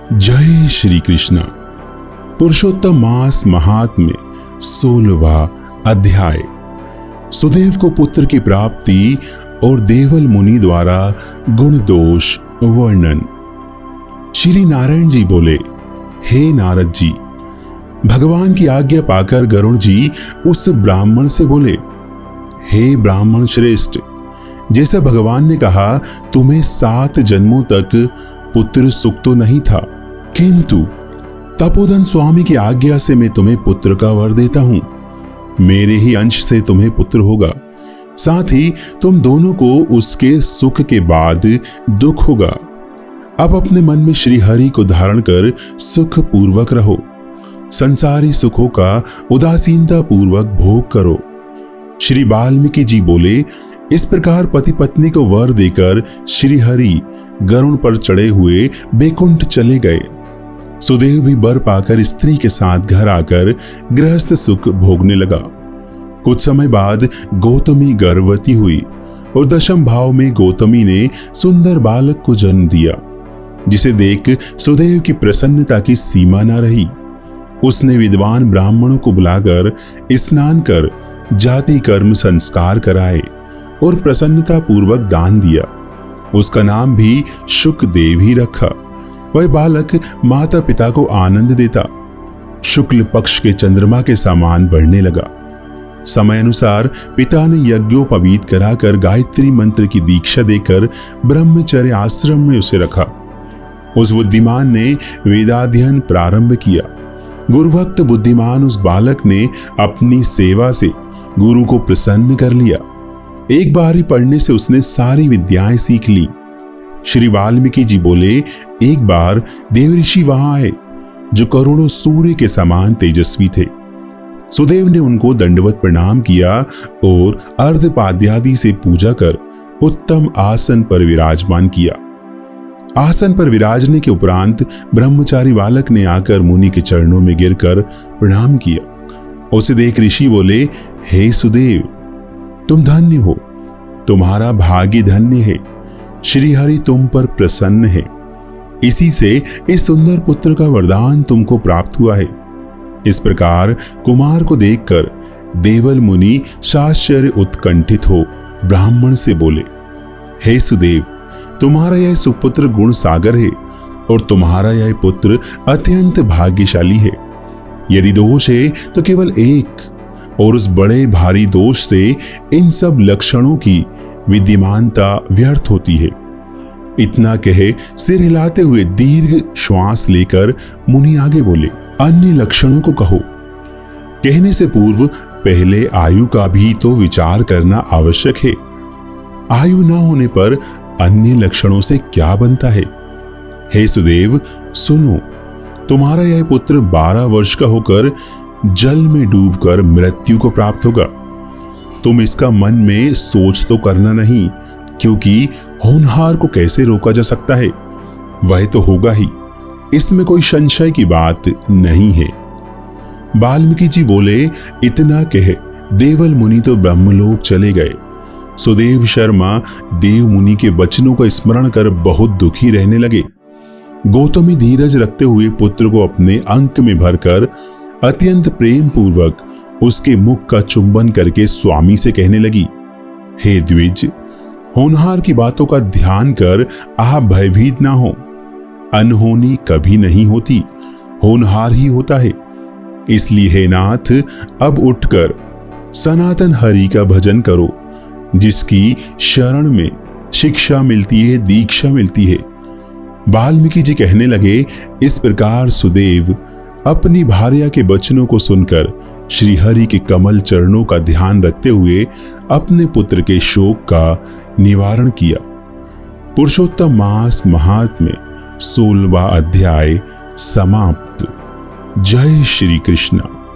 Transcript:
जय श्री कृष्ण। पुरुषोत्तम मास महात्म्य 16वां अध्याय। सुदेव को पुत्र की प्राप्ति और देवल मुनि द्वारा गुण दोष वर्णन। श्री नारायण जी बोले, हे नारद जी, भगवान की आज्ञा पाकर गरुण जी उस ब्राह्मण से बोले, हे ब्राह्मण श्रेष्ठ, जैसा भगवान ने कहा तुम्हें 7 जन्मों तक पुत्र सुख तो नहीं था, किंतु तपोधन स्वामी की आज्ञा से मैं तुम्हें पुत्र का वर देता हूं। मेरे ही अंश से तुम्हें पुत्र होगा, साथ ही तुम दोनों को उसके सुख के बाद दुख होगा। अब अपने मन में श्री हरि को धारण कर सुख पूर्वक रहो, संसारी सुखों का उदासीनता पूर्वक भोग करो। श्री वाल्मीकि जी बोले, इस प्रकार पति पत्नी को वर देकर श्री हरि गरुण पर चढ़े हुए बैकुंठ चले गए। सुदेव भी वर पाकर स्त्री के साथ घर आकर गृहस्थ सुख भोगने लगा। कुछ समय बाद गौतमी गर्भवती हुई और दशम भाव में गौतमी ने सुंदर बालक को जन्म दिया, जिसे देख सुदेव की प्रसन्नता की सीमा न रही। उसने विद्वान ब्राह्मणों को बुलाकर स्नान कर जाति कर्म संस्कार कराए और प्रसन्नता पूर्वक दान दिया। उसका नाम भी शुकदेव ही रखा। वह बालक माता पिता को आनंद देता, शुक्ल पक्ष के चंद्रमा के समान बढ़ने लगा। समय अनुसार पिता ने यज्ञोपवीत कराकर गायत्री मंत्र की दीक्षा देकर ब्रह्मचर्य आश्रम में उसे रखा। उस बुद्धिमान ने वेदाध्ययन प्रारंभ किया। गुरुभक्त बुद्धिमान उस बालक ने अपनी सेवा से गुरु को प्रसन्न कर लिया। एक बार ही पढ़ने से उसने सारी विद्याएं सीख ली। श्री वाल्मीकि जी बोले, एक बार देवऋषि वहां आए जो करोड़ों सूर्य के समान तेजस्वी थे। सुदेव ने उनको दंडवत प्रणाम किया और अर्धपाद्यादि से पूजा कर उत्तम आसन पर विराजमान किया। आसन पर विराजने के उपरांत ब्रह्मचारी बालक ने आकर मुनि के चरणों में गिरकर प्रणाम किया। उसे देख ऋषि बोले, हे सुदेव, तुम धन्य हो, तुम्हारा भाग्य धन्य है। श्री हरि तुम पर प्रसन्न है, इसी से इस सुंदर पुत्र का वरदान तुमको प्राप्त हुआ है। इस प्रकार कुमार को देखकर देवल मुनि साश्चर्य उत्कंठित हो ब्राह्मण से बोले, हे सुदेव, तुम्हारा यह सुपुत्र गुण सागर है और तुम्हारा यह पुत्र अत्यंत भाग्यशाली है। यदि दोष है तो केवल एक, और उस बड़े भारी दोष से इन सब लक्षणों की विद्यमानता व्यर्थ होती है। इतना कहे सिर हिलाते हुए दीर्घ श्वास लेकर मुनि आगे बोले, अन्य लक्षणों को कहो। कहने से पूर्व पहले आयु का भी तो विचार करना आवश्यक है। आयु न होने पर अन्य लक्षणों से क्या बनता है। हे सुदेव, सुनो, तुम्हारा यह पुत्र 12 वर्ष का होकर जल में डूबकर मृत्यु को प्राप्त होगा। तुम इसका मन में सोच तो करना नहीं, क्योंकि होनहार को कैसे रोका जा सकता है, वह तो होगा ही, इसमें कोई संशय की बात नहीं है। वाल्मीकि जी बोले, इतना कहे देवल मुनि तो ब्रह्मलोक चले गए। सुदेव शर्मा देव मुनि के वचनों का स्मरण कर बहुत दुखी रहने लगे। गौतमी धीरज रखते हुए पुत्र को अपने अंक में भरकर अत्यंत प्रेम पूर्वक उसके मुख का चुंबन करके स्वामी से कहने लगी, हे द्विज, होनहार की बातों का ध्यान कर आप भयभीत ना हो। अनहोनी कभी नहीं होती, होनहार ही होता है। इसलिए हे नाथ, अब उठकर सनातन हरि का भजन करो, जिसकी शरण में शिक्षा मिलती है, दीक्षा मिलती है। वाल्मीकि जी कहने लगे, इस प्रकार सुदेव अपनी भार्या के वचनों को सुनकर श्री हरि के कमल चरणों का ध्यान रखते हुए अपने पुत्र के शोक का निवारण किया। पुरुषोत्तम मास महात्म्य 16वां अध्याय समाप्त। जय श्री कृष्ण।